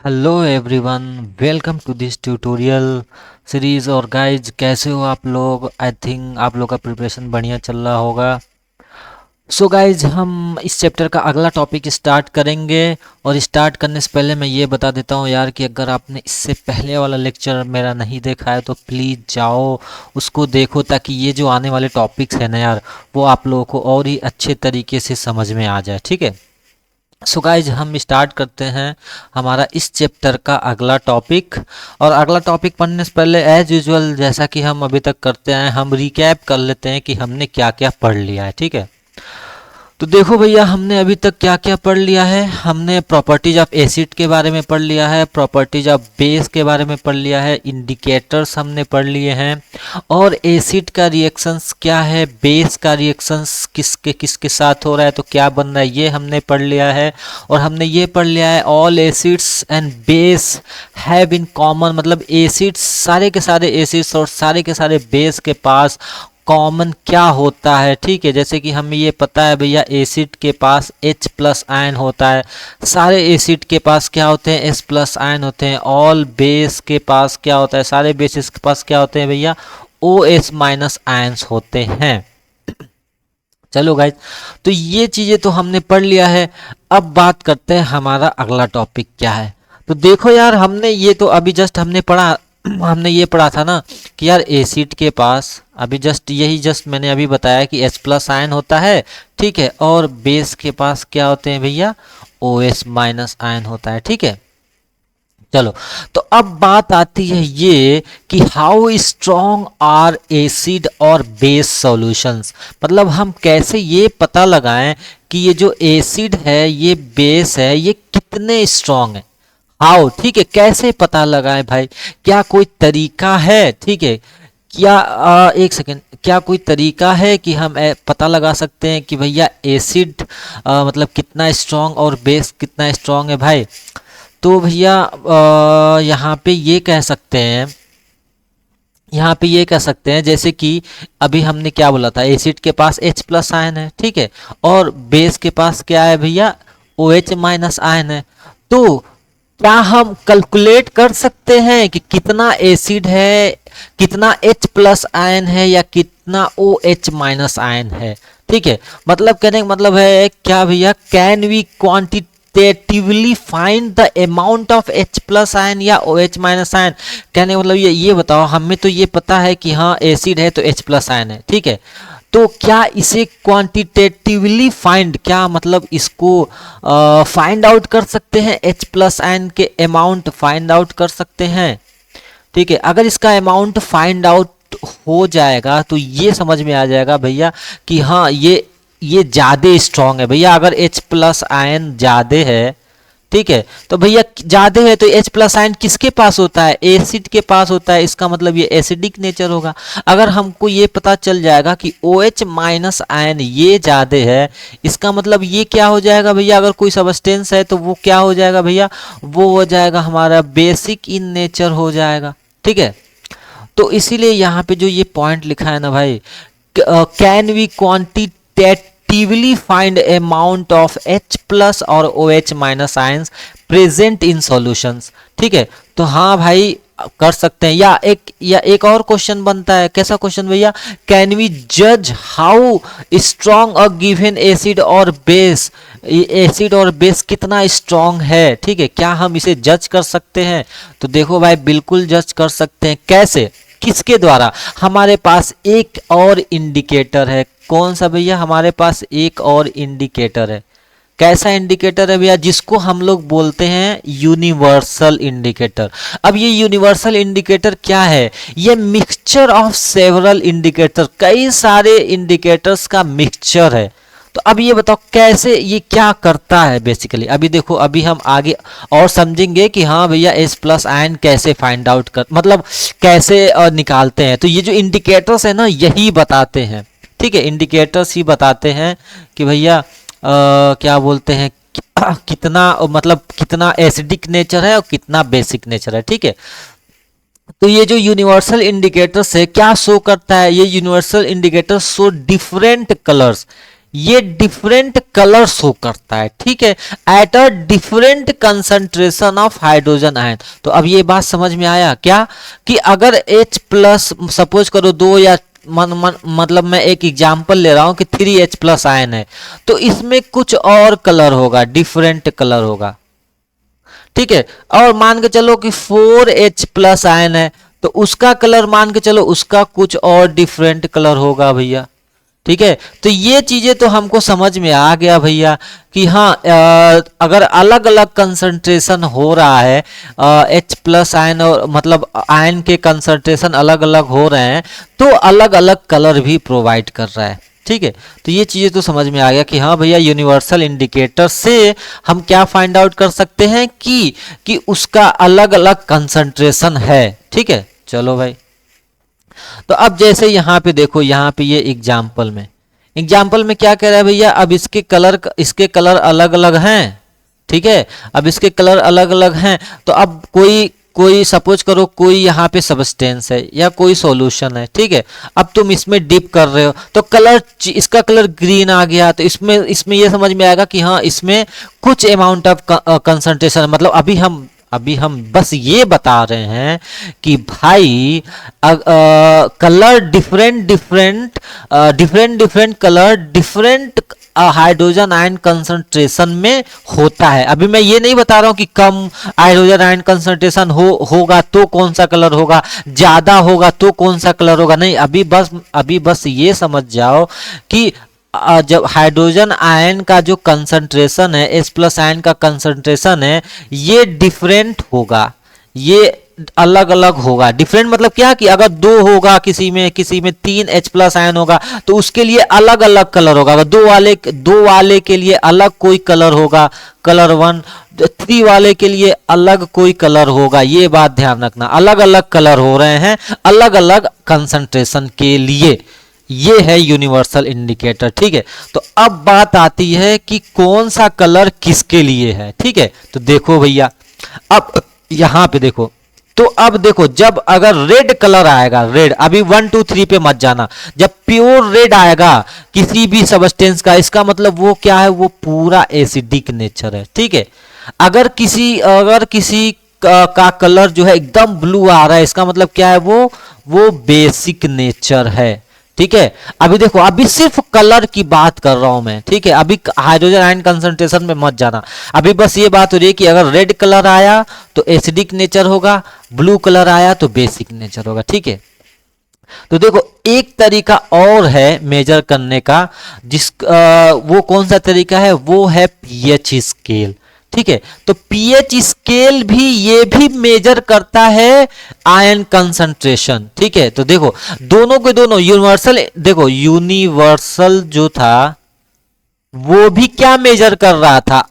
Hello everyone, welcome to this tutorial series. और guys कैसे हो आप लोग? आई थिंक आप लोग का प्रिपरेशन बढ़िया चल रहा होगा। सो गाइज हम इस चैप्टर का अगला टॉपिक स्टार्ट करेंगे। और स्टार्ट करने से पहले मैं ये बता देता हूँ यार कि अगर आपने इससे पहले वाला लेक्चर मेरा नहीं देखा है तो प्लीज़ जाओ उसको देखो, ताकि ये जो आने वाले टॉपिक्स हैं ना यार, वो आप लोगों को और ही अच्छे तरीके से समझ में आ जाए। ठीक है, सो गाइज हम स्टार्ट करते हैं हमारा इस चैप्टर का अगला टॉपिक। और अगला टॉपिक पढ़ने से पहले एज यूजुअल जैसा कि हम अभी तक करते हैं, हम रिकैप कर लेते हैं कि हमने क्या क्या पढ़ लिया है। ठीक है, तो देखो भैया, हमने अभी तक क्या क्या पढ़ लिया है। हमने प्रॉपर्टीज ऑफ एसिड के बारे में पढ़ लिया है, प्रॉपर्टीज ऑफ बेस के बारे में पढ़ लिया है, इंडिकेटर्स हमने पढ़ लिए हैं, और एसिड का रिएक्शंस क्या है, बेस का रिएक्शंस किसके किसके साथ हो रहा है तो क्या बन रहा है, ये हमने पढ़ लिया है। और हमने ये पढ़ लिया है all acids and base have in common, मतलब एसिड्स, सारे के सारे एसिड्स और सारे के सारे बेस के पास कॉमन क्या होता है। ठीक है, जैसे कि हमें ये पता है भैया, एसिड के पास H प्लस आयन होता है, सारे एसिड के पास क्या होते हैं, S प्लस आयन होते हैं। ऑल बेस के पास क्या होता है, सारे बेसिस के पास क्या होते हैं भैया, OH माइनस आयन्स होते हैं। चलो गाइज, तो ये चीज़ें तो हमने पढ़ लिया है। अब बात करते हैं हमारा अगला टॉपिक क्या है। तो देखो यार, हमने ये तो अभी जस्ट हमने पढ़ा, हमने ये पढ़ा था ना कि यार एसिड के पास, अभी जस्ट मैंने अभी बताया कि H प्लस आयन होता है। ठीक है, और बेस के पास क्या होते हैं भैया, OH माइनस आयन होता है। ठीक है, चलो, तो अब बात आती है ये कि हाउ स्ट्रॉन्ग आर एसिड और बेस सॉल्यूशंस, मतलब हम कैसे ये पता लगाएं कि ये जो एसिड है, ये बेस है, ये कितने स्ट्रॉन्ग है। हाउ, ठीक है, कैसे पता लगाएं भाई, क्या कोई तरीका है? ठीक है, क्या एक सेकेंड, क्या कोई तरीका है कि हम पता लगा सकते हैं कि भैया एसिड मतलब कितना स्ट्रॉन्ग और बेस कितना स्ट्रॉन्ग है भाई? तो भैया यहाँ पे ये कह सकते हैं, यहाँ पे ये कह सकते हैं जैसे कि अभी हमने क्या बोला था, एसिड के पास H प्लस आयन है, ठीक है, और बेस के पास क्या है भैया, OH माइनस आयन है। तो क्या हम कैलकुलेट कर सकते हैं कि कितना एसिड है, कितना H प्लस आयन है, या कितना OH माइनस आयन है? ठीक है, मतलब कहने का मतलब है क्या भैया, can we quantitatively find the amount of H plus ion या OH माइनस आयन? कहने का मतलब ये बताओ, हमें तो ये पता है कि हाँ एसिड है तो H प्लस आयन है, ठीक है, तो क्या इसे क्वांटिटेटिवली फाइंड, क्या मतलब इसको फाइंड आउट कर सकते हैं, H प्लस आयन के अमाउंट फाइंड आउट कर सकते हैं? ठीक है, अगर इसका अमाउंट फाइंड आउट हो जाएगा तो ये समझ में आ जाएगा भैया कि हाँ ये ज़्यादा स्ट्रांग है भैया। अगर H प्लस आयन ज़्यादा है, ठीक है, तो भैया ज़्यादा है तो H प्लस आयन किसके पास होता है, एसिड के पास होता है, इसका मतलब ये एसिडिक नेचर होगा। अगर हमको ये पता चल जाएगा कि OH माइनस आयन ये ज़्यादा है, इसका मतलब ये क्या हो जाएगा भैया, अगर कोई सबस्टेंस है तो वो क्या हो जाएगा भैया, वो हो जाएगा हमारा बेसिक इन नेचर हो जाएगा। ठीक है, तो इसीलिए यहाँ पे जो ये पॉइंट लिखा है ना भाई, can we quantitatively find amount of H plus और OH minus ions present in solutions. ठीक है, तो हाँ भाई कर सकते हैं। या एक और क्वेश्चन बनता है, कैसा क्वेश्चन भैया, कैन वी जज how strong a given acid और बेस, एसिड और बेस कितना स्ट्रॉन्ग है? ठीक है, क्या हम इसे जज कर सकते हैं? तो देखो भाई, बिल्कुल जज कर सकते हैं। कैसे, किसके द्वारा? हमारे पास एक और इंडिकेटर है। कौन सा भैया? हमारे पास एक और इंडिकेटर है। कैसा इंडिकेटर है भैया? जिसको हम लोग बोलते हैं यूनिवर्सल इंडिकेटर। अब ये यूनिवर्सल इंडिकेटर क्या है? ये मिक्सचर ऑफ सेवरल इंडिकेटर, कई सारे इंडिकेटर्स का मिक्सचर है। तो अब ये बताओ कैसे, ये क्या करता है बेसिकली? अभी देखो, अभी हम आगे और समझेंगे कि हाँ भैया एस प्लस आयन कैसे फाइंड आउट कर, मतलब कैसे निकालते हैं। तो ये जो इंडिकेटर्स है ना, यही बताते हैं। ठीक है, इंडिकेटर्स ही बताते हैं कि भैया क्या बोलते हैं, कितना मतलब कितना एसिडिक नेचर है और कितना बेसिक नेचर है। ठीक है, तो ये जो यूनिवर्सल इंडिकेटर्स है क्या शो करता है, ये universal indicator show different colours, ये डिफरेंट कलर शो करता है, ठीक है, at a different concentration of hydrogen ion. तो अब ये बात समझ में आया क्या, कि अगर H प्लस सपोज करो दो या मतलब मैं एक एग्जांपल ले रहा हूं कि 3H+ आयन है, तो इसमें कुछ और कलर होगा, डिफरेंट कलर होगा, ठीक है। और मान के चलो कि 4H+ आयन है, तो उसका कलर मान के चलो उसका कुछ और डिफरेंट कलर होगा भैया, ठीक है। तो ये चीजें तो हमको समझ में आ गया भैया कि हाँ, अगर अलग अलग कंसंट्रेशन हो रहा है, H+ आयन और मतलब आयन के कंसंट्रेशन अलग अलग हो रहे हैं, तो अलग अलग कलर भी प्रोवाइड कर रहा है, ठीक है। तो ये चीज़ें तो समझ में आ गया कि हाँ भैया, यूनिवर्सल इंडिकेटर से हम क्या फाइंड आउट कर सकते हैं कि उसका अलग अलग कंसंट्रेशन है, ठीक है। चलो भाई, तो अब जैसे यहाँ पे देखो, यहाँ पे ये एग्जाम्पल में क्या कह रहा है भैया, अब इसके कलर अलग अलग हैं, ठीक है। अब इसके कलर अलग अलग हैं, तो अब कोई सपोज करो कोई यहाँ पे सबस्टेंस है या कोई सॉल्यूशन है, ठीक है। अब तुम इसमें डिप कर रहे हो, तो इसका कलर ग्रीन आ गया, तो इसमें ये समझ में आएगा कि हाँ, इसमें कुछ अमाउंट ऑफ कंसंट्रेशन, मतलब अभी हम बस ये बता रहे हैं कि भाई colour different colour different hydrogen ion concentration में होता है। अभी मैं ये नहीं बता रहा हूं कि कम हाइड्रोजन आयन कंसंट्रेशन होगा तो कौन सा कलर होगा, ज्यादा होगा तो कौन सा कलर होगा, नहीं। अभी बस ये समझ जाओ कि जब हाइड्रोजन आयन का जो कंसंट्रेशन है, H+ आयन का कंसंट्रेशन है, ये डिफरेंट होगा, ये अलग अलग होगा। डिफरेंट मतलब क्या, कि अगर 2 होगा किसी में 3H+ आयन होगा, तो उसके लिए अलग अलग कलर होगा। अगर दो वाले के लिए अलग कोई कलर होगा, कलर 1, 3 वाले के लिए अलग कोई कलर होगा। ये बात ध्यान रखना, अलग अलग कलर हो रहे हैं अलग अलग कंसंट्रेशन के लिए। ये है यूनिवर्सल इंडिकेटर, ठीक है। तो अब बात आती है कि कौन सा कलर किसके लिए है, ठीक है। तो देखो भैया, अब यहां पे देखो, तो अब देखो, जब अगर रेड कलर आएगा, रेड, अभी 1 2 3 पे मत जाना, जब प्योर रेड आएगा किसी भी सबस्टेंस का, इसका मतलब वो क्या है, वो पूरा एसिडिक नेचर है, ठीक है। अगर किसी का कलर जो है एकदम ब्लू आ रहा है, इसका मतलब क्या है, वो बेसिक नेचर है, ठीक है। अभी देखो, अभी सिर्फ कलर की बात कर रहा हूं मैं, ठीक है। अभी हाइड्रोजन आयन कंसंट्रेशन में मत जाना, अभी बस ये बात हो रही है कि अगर रेड कलर आया तो एसिडिक नेचर होगा, ब्लू कलर आया तो बेसिक नेचर होगा, ठीक है। तो देखो, एक तरीका और है मेजर करने का, वो कौन सा तरीका है, वो है पीएच स्केल, ठीक है। तो पीएच स्केल भी ये भी मेजर करता है आयन कंसंट्रेशन, ठीक है। तो देखो, दोनों के दोनों यूनिवर्सल जो था वो भी क्या मेजर कर रहा था,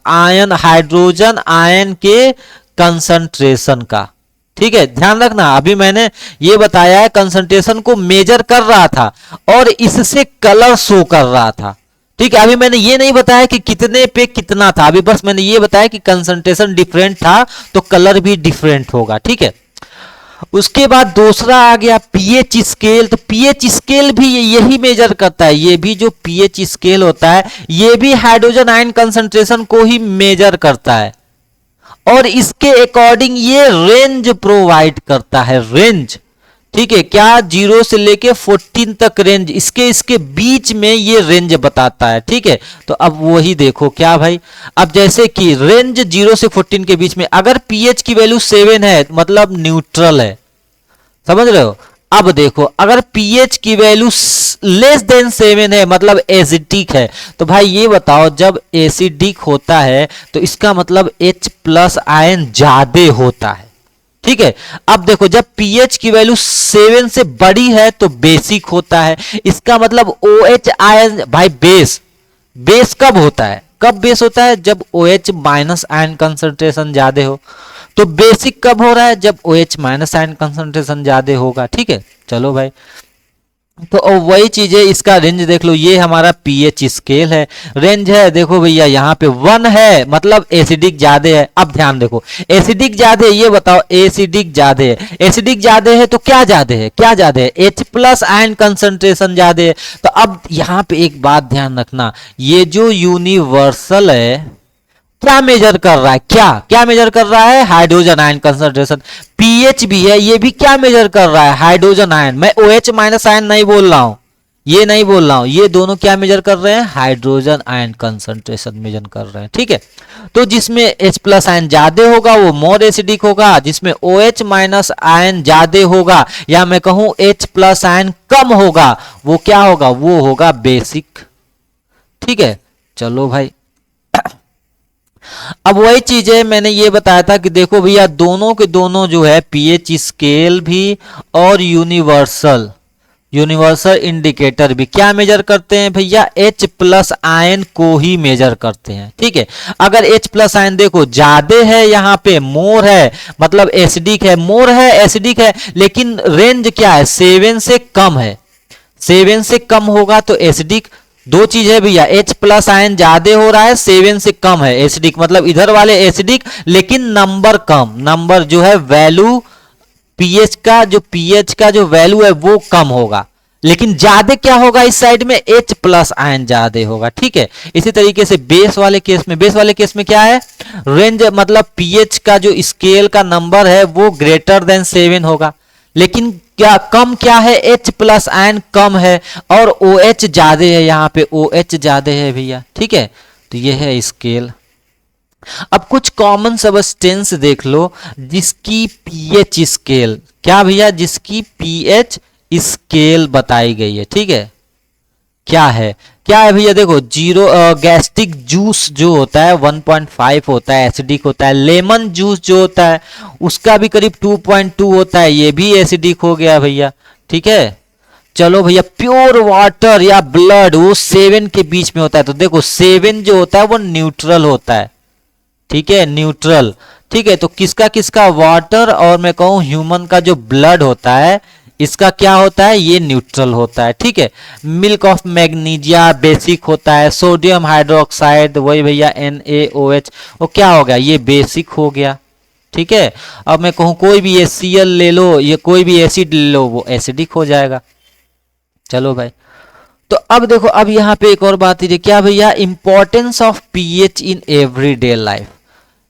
हाइड्रोजन आयन के कंसंट्रेशन का, ठीक है। ध्यान रखना, अभी मैंने ये बताया है कंसंट्रेशन को मेजर कर रहा था और इससे कलर शो कर रहा था, ठीक है। अभी मैंने ये नहीं बताया कि कितने पे कितना था, अभी बस मैंने ये बताया कि कंसंट्रेशन डिफरेंट था तो कलर भी डिफरेंट होगा, ठीक है। उसके बाद दूसरा आ गया पीएच स्केल। तो पीएच स्केल भी यही मेजर करता है, ये भी जो पीएच स्केल होता है ये भी हाइड्रोजन आयन कंसंट्रेशन को ही मेजर करता है और इसके अकॉर्डिंग ये रेंज प्रोवाइड करता है, रेंज, ठीक है। क्या, 0 से लेके 14 तक रेंज, इसके बीच में ये रेंज बताता है, ठीक है। तो अब वही देखो क्या भाई, अब जैसे कि रेंज 0 से 14 के बीच में, अगर पीएच की वैल्यू 7 है मतलब न्यूट्रल है, समझ रहे हो। अब देखो, अगर पीएच की वैल्यू लेस देन 7 है मतलब एसिडिक है, तो भाई ये बताओ, जब एसिडिक होता है तो इसका मतलब H+ आयन ज्यादा होता है, ठीक है। अब देखो, जब पीएच की वैल्यू 7 से बड़ी है तो बेसिक होता है, इसका मतलब OH आयन, भाई बेस कब होता है, कब बेस होता है, जब OH- आयन कंसंट्रेशन ज्यादा हो। तो बेसिक कब हो रहा है, जब OH- आयन कंसंट्रेशन ज्यादा होगा, ठीक है। चलो भाई, तो अब वही चीज है, इसका रेंज देख लो, ये हमारा पीएच स्केल है, रेंज है देखो भैया यहाँ पे 1 है, मतलब एसिडिक ज्यादा है। अब ध्यान देखो, एसिडिक ज्यादा है, ये बताओ एसिडिक ज्यादा है, एसिडिक ज्यादा है तो क्या ज्यादा है, क्या ज्यादा है, H प्लस आयन कंसंट्रेशन ज्यादा है। तो अब यहाँ पे एक बात ध्यान रखना, ये जो यूनिवर्सल है क्या मेजर कर रहा है, क्या क्या मेजर कर रहा है, हाइड्रोजन आयन कंसंट्रेशन। पीएच भी है, ये भी क्या मेजर कर रहा है, हाइड्रोजन आयन। मैं OH माइनस आयन नहीं बोल रहा हूं, ये नहीं बोल रहा हूं, ये दोनों क्या मेजर कर रहे हैं, हाइड्रोजन आयन कंसंट्रेशन मेजर कर रहे हैं, ठीक है। तो जिसमें H प्लस आयन ज्यादा होगा वो मोर एसिडिक होगा, जिसमें OH माइनस आयन ज्यादा होगा या मैं कहूं H प्लस आयन कम होगा वो क्या होगा, वो होगा बेसिक, ठीक है। चलो भाई, अब वही चीज है, मैंने ये बताया था कि देखो भैया दोनों के दोनों जो है पीएच स्केल भी और यूनिवर्सल यूनिवर्सल इंडिकेटर भी क्या मेजर करते हैं भैया, H प्लस आयन को ही मेजर करते हैं, ठीक है। अगर H प्लस आयन देखो ज्यादा है, यहाँ पे मोर है मतलब एसिडिक है, मोर है एसिडिक है, लेकिन रेंज क्या है, 7 से कम है, 7 से कम होगा तो एसिडिक। दो चीज है भैया, H प्लस आयन ज्यादा हो रहा है, 7 से कम है एसिडिक, मतलब इधर वाले एसिडिक लेकिन नंबर कम, नंबर जो है वैल्यू पीएच का जो वैल्यू है वो कम होगा, लेकिन ज्यादा क्या होगा इस साइड में, H प्लस आयन ज्यादा होगा, ठीक है। इसी तरीके से बेस वाले केस में क्या है, रेंज मतलब पीएच का जो स्केल का नंबर है वो ग्रेटर देन 7 होगा, लेकिन क्या कम क्या है, H प्लस आयन कम है और OH ज्यादा है, यहाँ पे OH ज्यादा है भैया, ठीक है। तो ये है स्केल। अब कुछ कॉमन सबस्टेंस देख लो जिसकी पीएच स्केल क्या भैया, जिसकी पीएच स्केल बताई गई है, ठीक है। क्या है भैया, देखो जीरो गैस्ट्रिक जूस जो होता है 1.5 होता है, एसिडिक होता है। लेमन जूस जो होता है उसका भी करीब 2.2 होता है, ये भी एसिडिक हो गया भैया, ठीक है। चलो भैया, प्योर वाटर या ब्लड वो 7 के बीच में होता है, तो देखो 7 जो होता है वो न्यूट्रल होता है, ठीक है, न्यूट्रल, ठीक है। तो किसका किसका, वाटर और मैं कहूं ह्यूमन का जो ब्लड होता है इसका क्या होता है, ये न्यूट्रल होता है, ठीक है। मिल्क ऑफ मैग्नीशिया बेसिक होता है, सोडियम हाइड्रोक्साइड वही भैया NaOH वो क्या हो गया, ये बेसिक हो गया, ठीक है। अब मैं कहूं कोई भी HCl ले लो, ये कोई भी एसिड ले लो वो एसिडिक हो जाएगा। चलो भाई, तो अब देखो, अब यहाँ पे एक और बात है, क्या भैया, importance of pH in everyday life.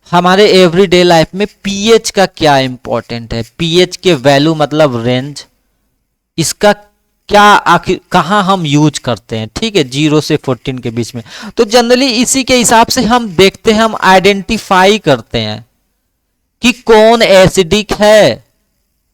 हमारे एवरीडे लाइफ में पीएच का क्या इंपॉर्टेंट है, पीएच के वैल्यू मतलब रेंज, इसका क्या आखिर कहाँ हम यूज करते हैं, ठीक है, 0 से 14 के बीच में। तो जनरली इसी के हिसाब से हम देखते हैं, हम आइडेंटिफाई करते हैं कि कौन एसिडिक है,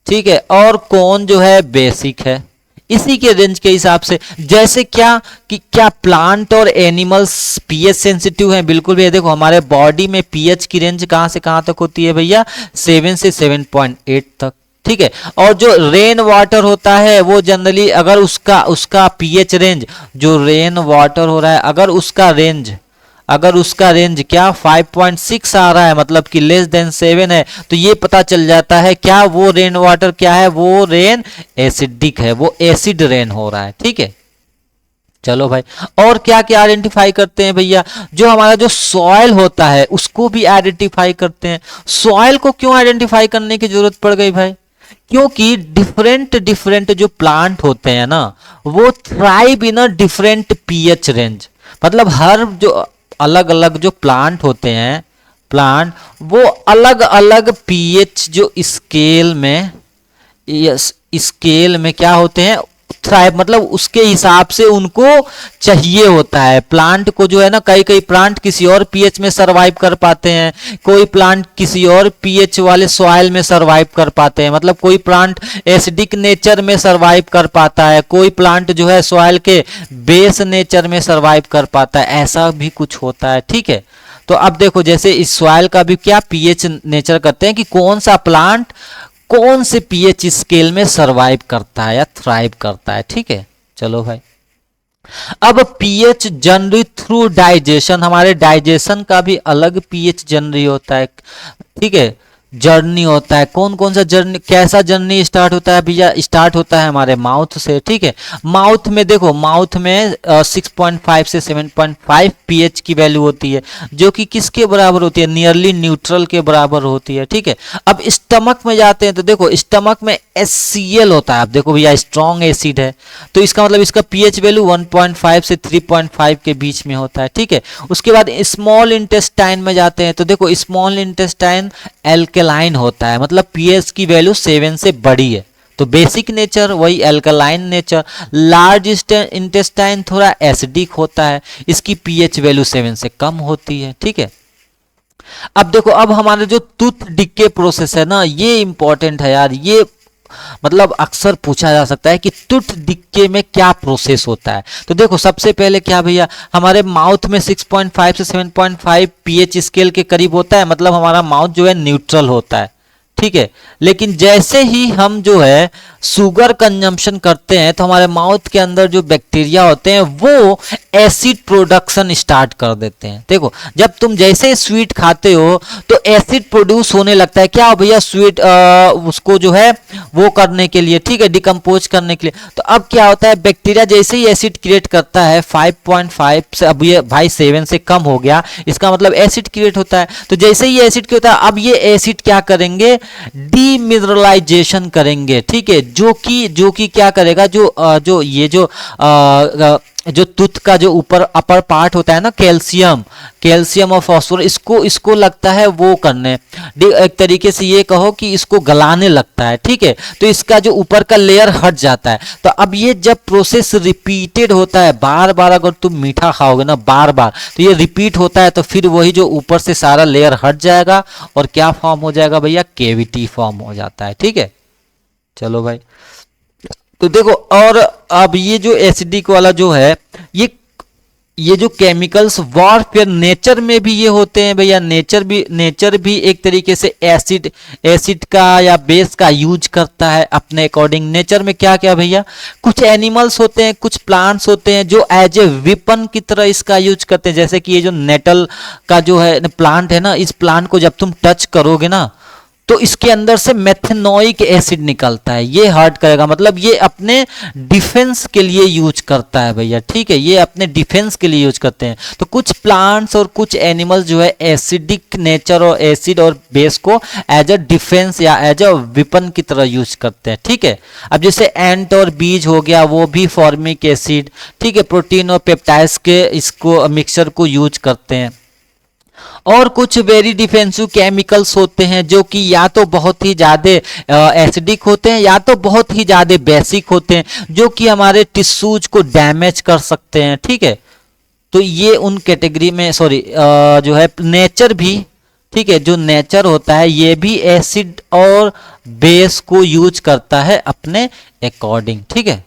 ठीक है, और कौन जो है बेसिक है, इसी के रेंज के हिसाब से। जैसे क्या कि क्या प्लांट और एनिमल्स पीएच सेंसिटिव हैं, बिल्कुल भी। देखो हमारे बॉडी में पीएच की रेंज कहां से कहां तक होती है भैया, 7 से 7.8 तक, ठीक है। और जो रेन वाटर होता है वो जनरली अगर उसका पीएच रेंज, जो रेन वाटर हो रहा है अगर उसका रेंज क्या 5.6 आ रहा है, मतलब कि लेस देन 7 है, तो ये पता चल जाता है क्या वो रेन वाटर क्या है, वो रेन एसिडिक है, वो एसिड रेन हो रहा है, ठीक है। चलो भाई, और क्या क्या आइडेंटिफाई करते हैं भैया, जो हमारा जो सॉइल होता है उसको भी आइडेंटिफाई करते हैं। सॉइल को क्यों आइडेंटिफाई करने की जरूरत पड़ गई भाई, क्योंकि डिफरेंट डिफरेंट जो प्लांट होते हैं ना वो thrive in a different pH range, मतलब हर जो अलग अलग जो प्लांट होते हैं, प्लांट वो अलग अलग पीएच जो स्केल में, यस स्केल में क्या होते हैं, थ्राइव, मतलब उसके हिसाब से उनको चाहिए होता है। प्लांट को जो है ना, कई कई प्लांट किसी और पीएच में सरवाइव कर पाते हैं, कोई प्लांट किसी और पीएच वाले सॉइल में सरवाइव कर पाते हैं, मतलब कोई प्लांट एसिडिक नेचर में सरवाइव कर पाता है, कोई प्लांट जो है सॉइल के बेस नेचर में सरवाइव कर पाता है, ऐसा भी कुछ होता है, ठीक है। तो अब देखो, जैसे इस सॉइल का भी क्या पीएच नेचर करते हैं कि कौन सा प्लांट कौन से पीएच स्केल में सरवाइव करता है या थ्राइव करता है, ठीक है। चलो भाई, अब पीएच जनरली थ्रू डाइजेशन, हमारे डाइजेशन का भी अलग पीएच जनरली होता है, ठीक है। जर्नी होता है। कौन कौन सा जर्नी, कैसा जर्नी स्टार्ट होता है भैया? स्टार्ट होता है हमारे माउथ से, ठीक है। माउथ में देखो, माउथ में 6.5 से 7.5 पीएच की वैल्यू होती है, जो कि किसके बराबर होती है? नियरली न्यूट्रल के बराबर होती है, ठीक है। अब स्टमक में जाते हैं तो देखो स्टमक में HCl होता है। अब देखो भैया स्ट्रॉन्ग एसिड है, तो इसका मतलब इसका पीएच वैल्यू 1.5 से 3.5 के बीच में होता है, ठीक है। उसके बाद स्मॉल इंटेस्टाइन में जाते हैं तो देखो स्मॉल इंटेस्टाइन एल्केलाइन होता है, मतलब पीएच की वैल्यू 7 से बड़ी है, तो बेसिक नेचर वही एल्कलाइन नेचर। लार्ज इंटेस्टाइन थोड़ा एसिडिक होता है, इसकी पीएच वैल्यू 7 से कम होती है, ठीक है। अब देखो, अब हमारे जो टूथ डिके प्रोसेस है ना, ये इंपॉर्टेंट है यार। ये मतलब अक्सर पूछा जा सकता है कि टूथ डिके में क्या प्रोसेस होता है। तो देखो सबसे पहले क्या भैया, हमारे माउथ में 6.5 से 7.5 पीएच स्केल के करीब होता है, मतलब हमारा माउथ जो है न्यूट्रल होता है, ठीक है। लेकिन जैसे ही हम जो है शुगर कंजम्पशन करते हैं तो हमारे माउथ के अंदर जो बैक्टीरिया होते हैं वो एसिड प्रोडक्शन स्टार्ट कर देते हैं। देखो जब तुम जैसे स्वीट खाते हो तो एसिड प्रोड्यूस होने लगता है। क्या हो भैया? स्वीट उसको जो है वो करने के लिए, ठीक है, डिकम्पोज करने के लिए। तो अब क्या होता है, बैक्टीरिया जैसे ही एसिड क्रिएट करता है 5.5 से, अब ये भाई 7 से कम हो गया, इसका मतलब एसिड क्रिएट होता है। तो जैसे ही एसिड क्रिएट होता है, अब ये एसिड क्या करेंगे? डीमिनरलाइजेशन करेंगे, ठीक है। जो कि क्या करेगा, जो टूथ का जो ऊपर अपर पार्ट होता है ना, कैल्शियम और फास्फोरस, इसको लगता है वो करने, एक तरीके से ये कहो कि इसको गलाने लगता है, ठीक है। तो इसका जो ऊपर का लेयर हट जाता है। तो अब ये जब प्रोसेस रिपीटेड होता है, बार बार अगर तुम मीठा खाओगे ना बार बार, तो ये रिपीट होता है, तो फिर वही जो ऊपर से सारा लेयर हट जाएगा और क्या फॉर्म हो जाएगा भैया? कैविटी फॉर्म हो जाता है, ठीक है। चलो भाई, तो देखो, और अब ये जो एसिडिक वाला जो है, ये जो केमिकल्स वॉरफेयर नेचर में भी ये होते हैं भैया। नेचर भी एक तरीके से एसिड का या बेस का यूज करता है अपने अकॉर्डिंग। नेचर में क्या क्या भैया, कुछ एनिमल्स होते हैं, कुछ प्लांट्स होते हैं जो एज ए वेपन की तरह इसका यूज करते हैं। जैसे कि ये जो नेटल का जो है प्लांट है ना, इस प्लांट को जब तुम टच करोगे ना तो इसके अंदर से मेथेनोइक एसिड निकलता है, ये हर्ट करेगा, मतलब ये अपने डिफेंस के लिए यूज करता है भैया, ठीक है। ये अपने डिफेंस के लिए यूज करते हैं। तो कुछ प्लांट्स और कुछ एनिमल्स जो है एसिडिक नेचर और एसिड और बेस को एज अ डिफेंस या एज अ वेपन की तरह यूज करते हैं, ठीक है। अब जैसे एंट और बीज हो गया, वो भी फॉर्मिक एसिड, ठीक है, प्रोटीन और पेप्टाइड्स के इसको मिक्सचर को यूज करते हैं। और कुछ वेरी डिफेंसिव केमिकल्स होते हैं जो कि या तो बहुत ही ज़्यादा एसिडिक होते हैं या तो बहुत ही ज़्यादा बेसिक होते हैं, जो कि हमारे टिश्यूज को डैमेज कर सकते हैं, ठीक है। तो ये उन कैटेगरी में, सॉरी, जो है नेचर भी, ठीक है, जो नेचर होता है ये भी एसिड और बेस को यूज करता है अपने अकॉर्डिंग, ठीक है।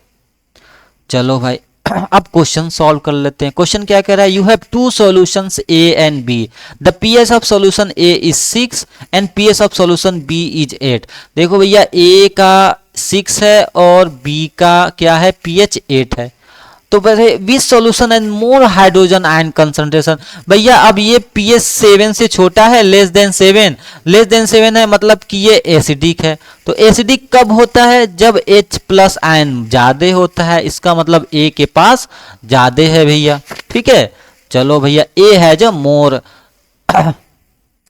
चलो भाई, अब क्वेश्चन सॉल्व कर लेते हैं। क्वेश्चन क्या कह रहा है? You have two solutions A and B, the pH of solution A is 6 and pH of solution B is 8। देखो भैया, ए का 6 है और बी का क्या है? पीएच 8 है। तो वैसे which solution and more hydrogen ion concentration, भैया अब ये पीएच 7 से छोटा है, लेस देन 7 है, मतलब कि ये एसिडिक है। तो एसिडिक कब होता है? जब H प्लस आयन ज्यादा होता है, इसका मतलब A के पास ज्यादा है भैया, ठीक है। चलो भैया, A has a more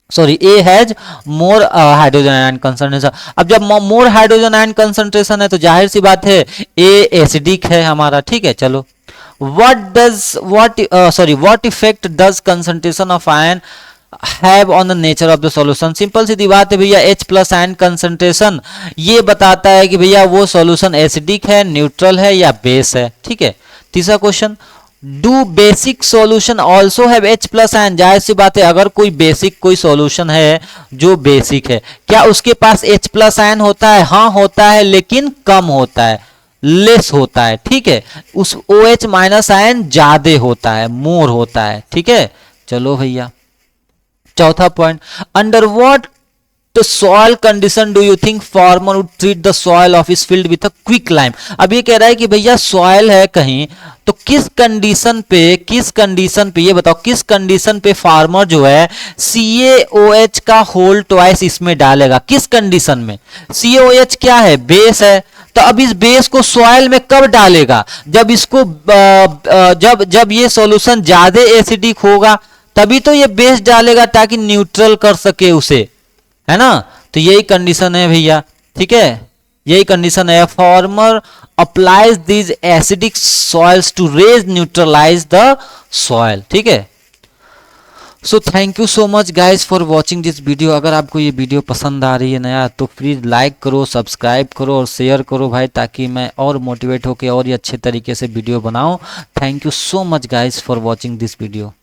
sorry A has more hydrogen ion concentration. अब जब मोर हाइड्रोजन आयन कंसंट्रेशन है तो जाहिर सी बात है ए एसिडिक है हमारा, ठीक है। चलो, what effect does concentration of iron have on the nature of the solution? Simple सी बात है भैया, H प्लस आयन कंसंट्रेशन ये बताता है कि भैया वो सॉल्यूशन एसिडिक है, न्यूट्रल है या बेस है, ठीक है। तीसरा question, do basic solution also have H plus ion? जाहिर सी बात है, अगर कोई बेसिक कोई सॉल्यूशन है जो बेसिक है, क्या उसके पास H प्लस आयन होता है? हाँ होता है, लेकिन कम होता है, लेस होता है, ठीक है। उस OH माइनस आयन ज्यादा होता है, मोर होता है, ठीक है। चलो भैया, चौथा पॉइंट, अंडर व्हाट तो soil condition do you think farmer would treat the soil of his field with a quick lime. अब ये कह रहा है कि भैया सॉइल है कहीं, तो किस कंडीशन पे ये बताओ, किस कंडीशन पे फार्मर जो है CaOH का होल ट्वाइस इसमें डालेगा, किस कंडीशन में। CaOH क्या है, बेस है, तो अब इस बेस को सॉइल में कब डालेगा, जब इसको जब ये सॉल्यूशन ज्यादा एसिडिक होगा तभी तो ये बेस डालेगा ताकि न्यूट्रल कर सके उसे, है ना। तो यही कंडीशन है भैया, ठीक है, यही कंडीशन है। Farmer applies these acidic soils to raise neutralize the soil, ठीक है। So thank you so much guys for watching this video. अगर आपको ये वीडियो पसंद आ रही है नया तो प्लीज़ लाइक करो, सब्सक्राइब करो और शेयर करो भाई, ताकि मैं और मोटिवेट होकर और ही अच्छे तरीके से वीडियो बनाऊं। Thank you so much guys for watching this video.